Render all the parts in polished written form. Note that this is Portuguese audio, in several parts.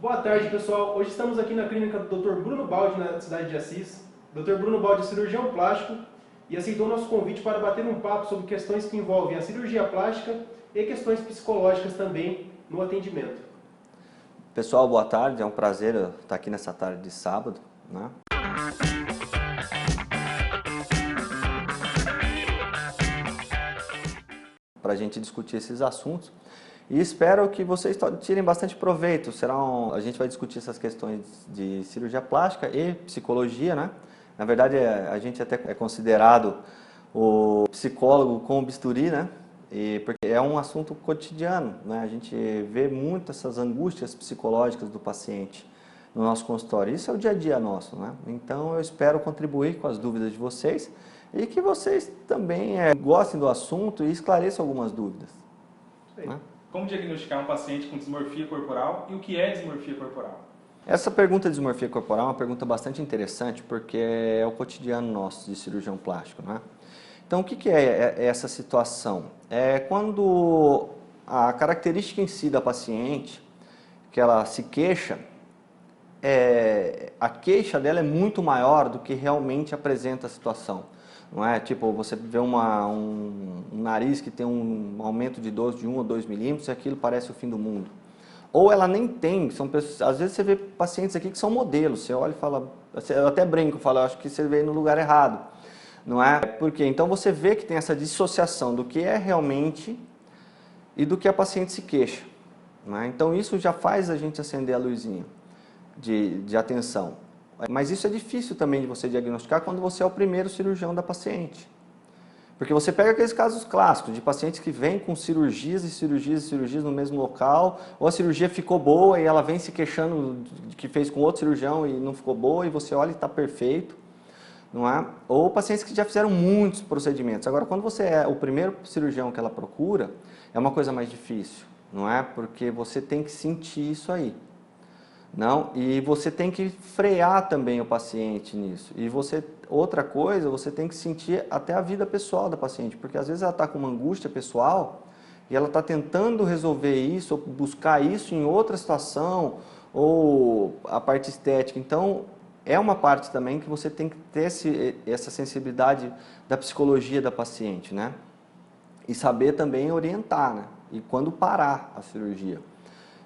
Boa tarde, pessoal. Hoje estamos aqui na clínica do Dr. Bruno Baldi, na cidade de Assis. Dr. Bruno Baldi é cirurgião plástico e aceitou nosso convite para bater um papo sobre questões que envolvem a cirurgia plástica e questões psicológicas também no atendimento. Pessoal, boa tarde. É um prazer estar aqui nessa tarde de sábado, né? Para a gente discutir esses assuntos. E espero que vocês tirem bastante proveito. A gente vai discutir essas questões de cirurgia plástica e psicologia, né? Na verdade, a gente até é considerado o psicólogo com o bisturi, né? Porque é um assunto cotidiano, né? A gente vê muito essas angústias psicológicas do paciente no nosso consultório. Isso é o dia a dia nosso, né? Então, eu espero contribuir com as dúvidas de vocês e que vocês também gostem do assunto e esclareçam algumas dúvidas. Né? Como diagnosticar um paciente com dismorfia corporal e o que é dismorfia corporal? Essa pergunta de dismorfia corporal é uma pergunta bastante interessante porque é o cotidiano nosso de cirurgião plástico, né? Então, o que é essa situação? É quando a característica em si da paciente, que ela se queixa, a queixa dela é muito maior do que realmente apresenta a situação. Não é? Tipo, você vê um nariz que tem um aumento de dose de 1 ou 2 milímetros e aquilo parece o fim do mundo. Ou ela nem tem, às vezes você vê pacientes aqui que são modelos, você olha e fala, eu até brinco, falo, acho que você veio no lugar errado. Não é? Porque então você vê que tem essa dissociação do que é realmente e do que a paciente se queixa. Não é? Então isso já faz a gente acender a luzinha de atenção. Mas isso é difícil também de você diagnosticar quando você é o primeiro cirurgião da paciente. Porque você pega aqueles casos clássicos de pacientes que vêm com cirurgias e cirurgias e cirurgias no mesmo local, ou a cirurgia ficou boa e ela vem se queixando de que fez com outro cirurgião e não ficou boa, e você olha e está perfeito. Não é? Ou pacientes que já fizeram muitos procedimentos. Agora, quando você é o primeiro cirurgião que ela procura, é uma coisa mais difícil, não é? Porque você tem que sentir isso aí. Não? E você tem que frear também o paciente nisso. E outra coisa, você tem que sentir até a vida pessoal da paciente, porque às vezes ela está com uma angústia pessoal e ela está tentando resolver isso, ou buscar isso em outra situação, ou a parte estética. Então, é uma parte também que você tem que ter essa sensibilidade da psicologia da paciente, né? E saber também orientar, né? E quando parar a cirurgia.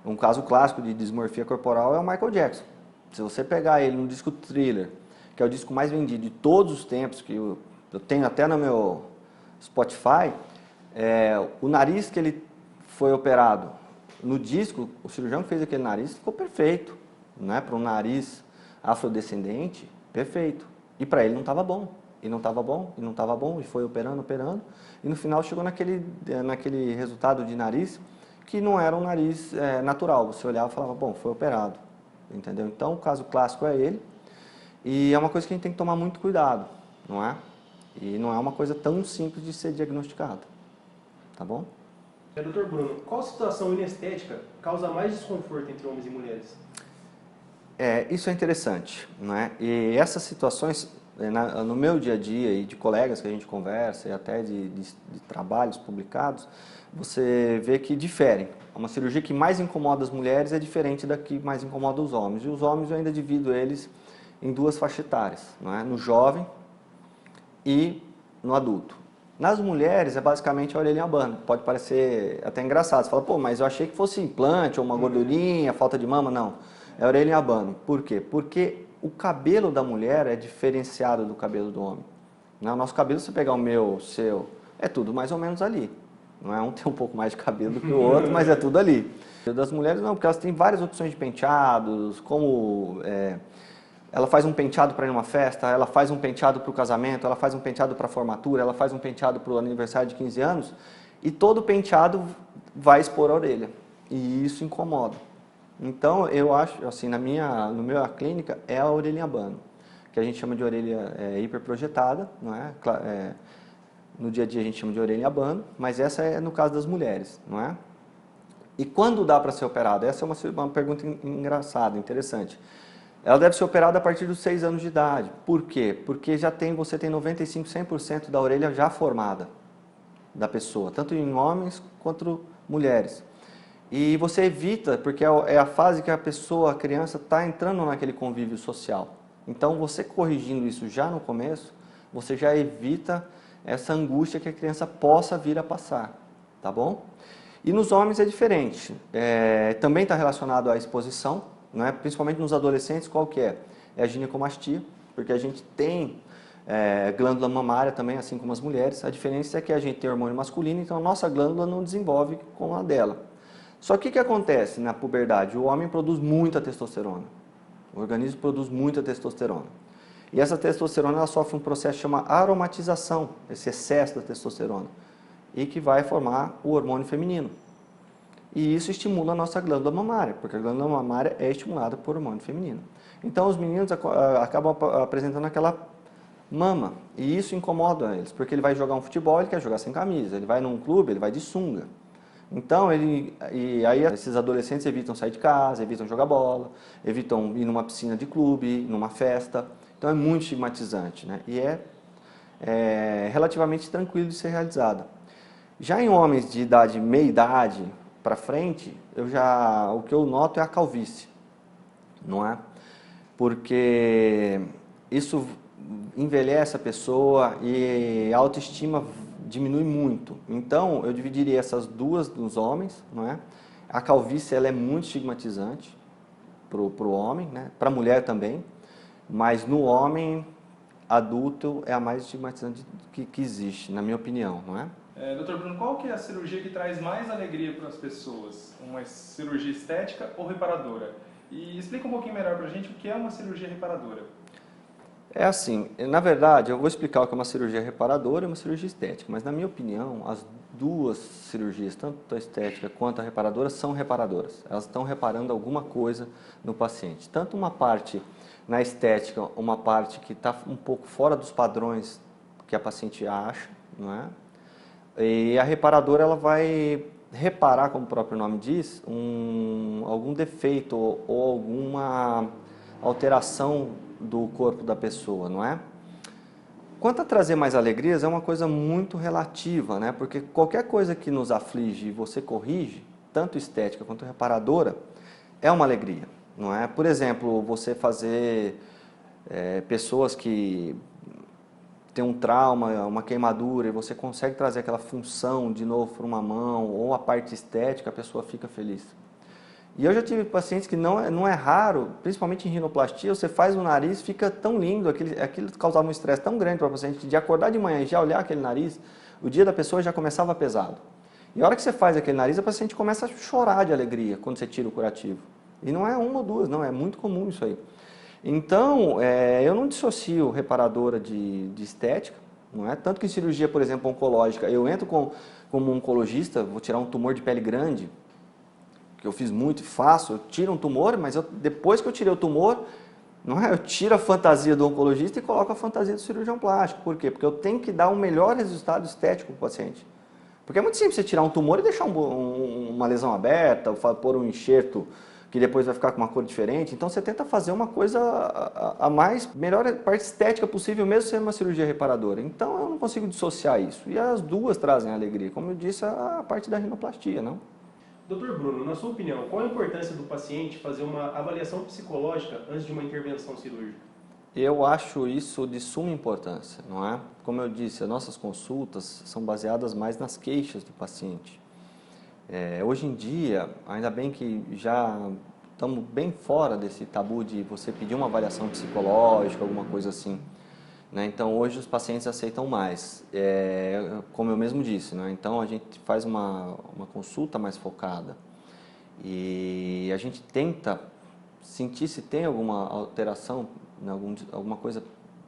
Um caso clássico de dismorfia corporal é o Michael Jackson. Se você pegar ele no disco Thriller, que é o disco mais vendido de todos os tempos, que eu tenho até no meu Spotify, o nariz que ele foi operado no disco, o cirurgião que fez aquele nariz ficou perfeito, né? Para um nariz afrodescendente, perfeito. E para ele não estava bom, e não estava bom, e não estava bom, e foi operando, e no final chegou naquele resultado de nariz que não era um nariz natural. Você olhava e falava, bom, foi operado, entendeu? Então, o caso clássico é ele, e é uma coisa que a gente tem que tomar muito cuidado, não é? E não é uma coisa tão simples de ser diagnosticada, tá bom? Dr. Bruno, qual situação inestética causa mais desconforto entre homens e mulheres? Isso é interessante, não é? E essas situações, no meu dia a dia e de colegas que a gente conversa e até de trabalhos publicados, você vê que diferem. Uma cirurgia que mais incomoda as mulheres é diferente da que mais incomoda os homens. E os homens eu ainda divido eles em duas faixas etárias, não é? No jovem e no adulto. Nas mulheres é basicamente a orelhinha abano. Pode parecer até engraçado. Você fala, pô, mas eu achei que fosse implante ou uma gordurinha, falta de mama. Não, é a orelhinha abano. Por quê? Porque o cabelo da mulher é diferenciado do cabelo do homem. O nosso cabelo, se você pegar o meu, o seu, é tudo mais ou menos ali. Não é? Um tem um pouco mais de cabelo do que o outro, mas é tudo ali. Das mulheres não, porque elas têm várias opções de penteados, como ela faz um penteado para ir numa festa, ela faz um penteado para o casamento, ela faz um penteado para a formatura, ela faz um penteado para o aniversário de 15 anos, e todo penteado vai expor a orelha, e isso incomoda. Então, eu acho, assim, no meu clínica, é a orelhinha abano, que a gente chama de orelha hiperprojetada, não é? No dia a dia a gente chama de orelha abano, mas essa é no caso das mulheres, não é? E quando dá para ser operado? Essa é uma pergunta engraçada, interessante. Ela deve ser operada a partir dos 6 anos de idade. Por quê? Porque você tem 95%, 100% da orelha já formada da pessoa, tanto em homens quanto mulheres. E você evita, porque é a fase que a pessoa, a criança, está entrando naquele convívio social. Então, você corrigindo isso já no começo, você já evita essa angústia que a criança possa vir a passar, tá bom? E nos homens é diferente. Também está relacionado à exposição, né? Principalmente nos adolescentes, qual que é? É a ginecomastia, porque a gente tem glândula mamária também, assim como as mulheres. A diferença é que a gente tem hormônio masculino, então a nossa glândula não desenvolve como a dela. Só que o que acontece na puberdade? O homem produz muita testosterona. O organismo produz muita testosterona. E essa testosterona ela sofre um processo que chama aromatização, esse excesso da testosterona, e que vai formar o hormônio feminino. E isso estimula a nossa glândula mamária, porque a glândula mamária é estimulada por hormônio feminino. Então os meninos acabam apresentando aquela mama, e isso incomoda eles, porque ele vai jogar um futebol, ele quer jogar sem camisa, ele vai num clube, ele vai de sunga. Então, aí esses adolescentes evitam sair de casa, evitam jogar bola, evitam ir numa piscina de clube, numa festa. Então, é muito estigmatizante, né? E é relativamente tranquilo de ser realizada. Já em homens de meia idade para frente, o que eu noto é a calvície, não é? Porque isso envelhece a pessoa e a autoestima diminui muito. Então, eu dividiria essas duas nos homens, não é? A calvície ela é muito estigmatizante para o homem, né? Para a mulher também, mas no homem adulto é a mais estigmatizante que existe, na minha opinião, não é? Dr. Bruno, qual que é a cirurgia que traz mais alegria para as pessoas? Uma cirurgia estética ou reparadora? E explica um pouquinho melhor para a gente o que é uma cirurgia reparadora. É assim, na verdade, eu vou explicar o que é uma cirurgia reparadora e uma cirurgia estética, mas na minha opinião, as duas cirurgias, tanto a estética quanto a reparadora, são reparadoras. Elas estão reparando alguma coisa no paciente. Tanto uma parte na estética, uma parte que está um pouco fora dos padrões que a paciente acha, não é? E a reparadora, ela vai reparar, como o próprio nome diz, algum defeito ou alguma alteração do corpo da pessoa, não é? Quanto a trazer mais alegrias, é uma coisa muito relativa, né? Porque qualquer coisa que nos aflige e você corrige, tanto estética quanto reparadora, é uma alegria, não é? Por exemplo, você fazer pessoas que têm um trauma, uma queimadura, e você consegue trazer aquela função de novo para uma mão, ou a parte estética, a pessoa fica feliz. E eu já tive pacientes que não é raro, principalmente em rinoplastia, você faz o nariz, fica tão lindo, aquilo causava um estresse tão grande para o paciente, de acordar de manhã e já olhar aquele nariz, o dia da pessoa já começava pesado. E a hora que você faz aquele nariz, a paciente começa a chorar de alegria quando você tira o curativo. E não é uma ou duas, não, é muito comum isso aí. Então, eu não dissocio reparadora de estética, não é? Tanto que em cirurgia, por exemplo, oncológica, eu entro como oncologista, vou tirar um tumor de pele grande, que eu fiz muito e faço, eu tiro um tumor, mas depois que eu tirei o tumor, não é? Eu tiro a fantasia do oncologista e coloco a fantasia do cirurgião plástico. Por quê? Porque eu tenho que dar um melhor resultado estético para o paciente. Porque é muito simples você tirar um tumor e deixar uma lesão aberta, ou pôr um enxerto que depois vai ficar com uma cor diferente. Então você tenta fazer uma coisa a mais, melhor parte estética possível, mesmo sendo uma cirurgia reparadora. Então eu não consigo dissociar isso. E as duas trazem alegria, como eu disse, a parte da rinoplastia, não? Dr. Bruno, na sua opinião, qual a importância do paciente fazer uma avaliação psicológica antes de uma intervenção cirúrgica? Eu acho isso de suma importância, não é? Como eu disse, as nossas consultas são baseadas mais nas queixas do paciente. Hoje em dia, ainda bem que já estamos bem fora desse tabu de você pedir uma avaliação psicológica, alguma coisa assim, né? Então, hoje os pacientes aceitam mais, como eu mesmo disse, né? Então a gente faz uma consulta mais focada e a gente tenta sentir se tem alguma alteração, né? Alguma coisa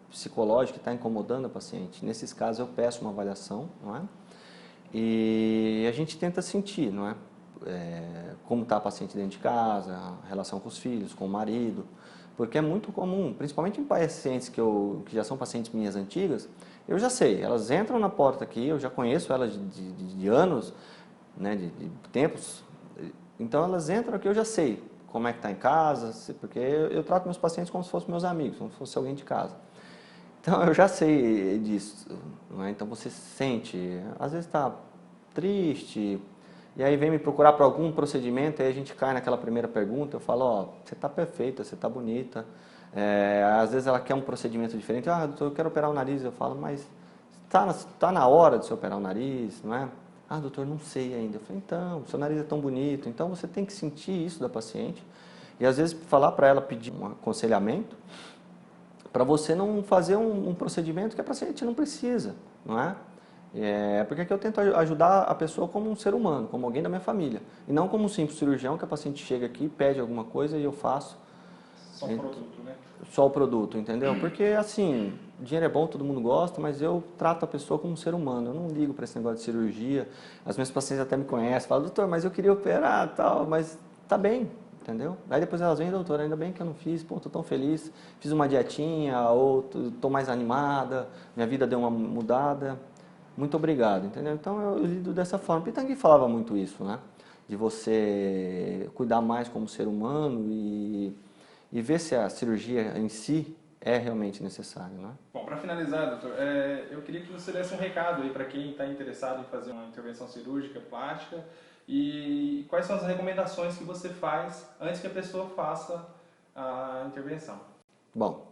psicológica que está incomodando a paciente. Nesses casos eu peço uma avaliação, não é? E a gente tenta sentir, não é? Como está a paciente dentro de casa, a relação com os filhos, com o marido, porque é muito comum, principalmente em pacientes que já são pacientes minhas antigas, eu já sei, elas entram na porta aqui, eu já conheço elas de anos, né, de tempos, então elas entram aqui, eu já sei como é que está em casa, porque eu trato meus pacientes como se fossem meus amigos, como se fosse alguém de casa. Então eu já sei disso, não é? Então você sente, às vezes está triste, e aí vem me procurar para algum procedimento, aí a gente cai naquela primeira pergunta, eu falo, ó, você está perfeita, você está bonita. Às vezes ela quer um procedimento diferente, doutor, eu quero operar o nariz, eu falo, mas tá na hora de você operar o nariz, não é? Doutor, não sei ainda. Eu falei, então, seu nariz é tão bonito, então você tem que sentir isso da paciente, e às vezes falar para ela, pedir um aconselhamento, para você não fazer um procedimento que a paciente não precisa, não é? Porque aqui eu tento ajudar a pessoa como um ser humano, como alguém da minha família, e não como um simples cirurgião que a paciente chega aqui, pede alguma coisa e eu faço. Só o produto, né? Só o produto, entendeu? Porque assim, dinheiro é bom, todo mundo gosta, mas eu trato a pessoa como um ser humano, eu não ligo para esse negócio de cirurgia. As minhas pacientes até me conhecem, falam, doutor, mas eu queria operar e tal, mas tá bem, entendeu? Aí depois elas vêm, doutor, ainda bem que eu não fiz, pô, tô tão feliz, fiz uma dietinha, ou tô mais animada, minha vida deu uma mudada, muito obrigado, entendeu? Então eu lido dessa forma. Pitangui falava muito isso, né? De você cuidar mais como ser humano e ver se a cirurgia em si é realmente necessária, né? Bom, para finalizar, doutor, eu queria que você desse um recado aí para quem está interessado em fazer uma intervenção cirúrgica, plástica, e quais são as recomendações que você faz antes que a pessoa faça a intervenção. Bom,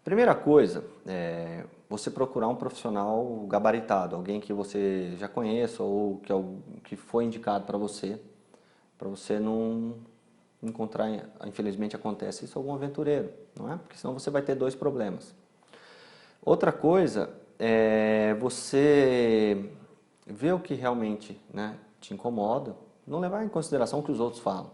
primeira coisa é você procurar um profissional gabaritado, alguém que você já conheça ou que foi indicado para você não encontrar, infelizmente acontece isso, algum aventureiro, não é? Porque senão você vai ter dois problemas. Outra coisa é você ver o que realmente, né, te incomoda, não levar em consideração o que os outros falam.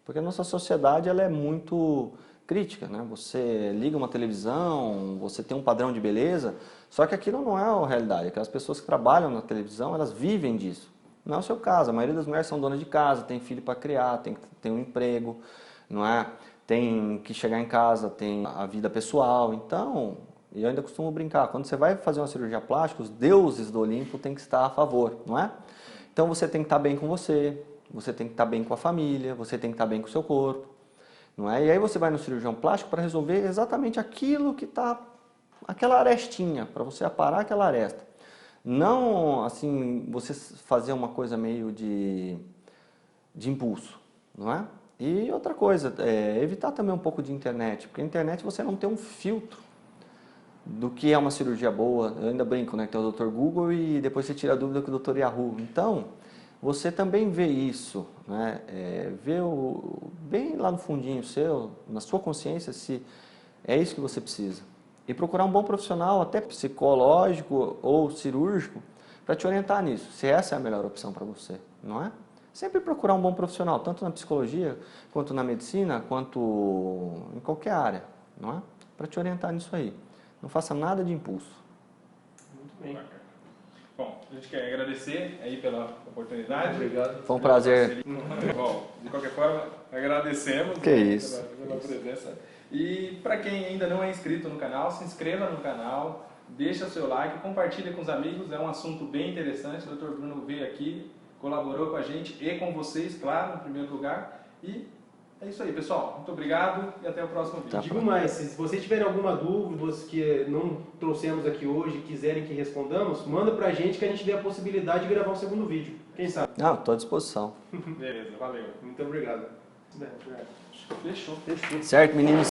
Porque a nossa sociedade ela é muito crítica, né? Você liga uma televisão, você tem um padrão de beleza, só que aquilo não é a realidade. Aquelas pessoas que trabalham na televisão, elas vivem disso. Não é o seu caso, a maioria das mulheres são donas de casa, tem filho para criar, tem um emprego, não é? Tem que chegar em casa, tem a vida pessoal. Então, eu ainda costumo brincar, quando você vai fazer uma cirurgia plástica, os deuses do Olimpo têm que estar a favor, não é? Então você tem que estar bem com você tem que estar bem com a família, você tem que estar bem com o seu corpo, não é? E aí você vai no cirurgião plástico para resolver exatamente aquilo que está, aquela arestinha, para você aparar aquela aresta. Não, assim, você fazer uma coisa meio de impulso, não é? E outra coisa, evitar também um pouco de internet, porque na internet você não tem um filtro do que é uma cirurgia boa. Eu ainda brinco, né? Que tem o Dr. Google e depois você tira a dúvida com o Dr. Yahoo. Então, você também vê isso, né? Vê bem lá no fundinho seu, na sua consciência, se é isso que você precisa. E procurar um bom profissional, até psicológico ou cirúrgico, para te orientar nisso, se essa é a melhor opção para você, não é? Sempre procurar um bom profissional, tanto na psicologia, quanto na medicina, quanto em qualquer área, não é? Para te orientar nisso aí. Não faça nada de impulso. Muito bem. Bom, a gente quer agradecer aí pela oportunidade. Obrigado. Foi um prazer. Bom, de qualquer forma, agradecemos isso. pela presença. E para quem ainda não é inscrito no canal, se inscreva no canal, deixa seu like, compartilha com os amigos, é um assunto bem interessante. O Dr. Bruno veio aqui, colaborou com a gente e com vocês, claro, em primeiro lugar. E é isso aí, pessoal. Muito obrigado e até o próximo vídeo. Digo mais, se vocês tiverem alguma dúvida que não trouxemos aqui hoje e quiserem que respondamos, manda pra gente que a gente dê a possibilidade de gravar um segundo vídeo. Quem sabe? Não, estou à disposição. Beleza, valeu. Muito obrigado. Fechou. Certo, meninos?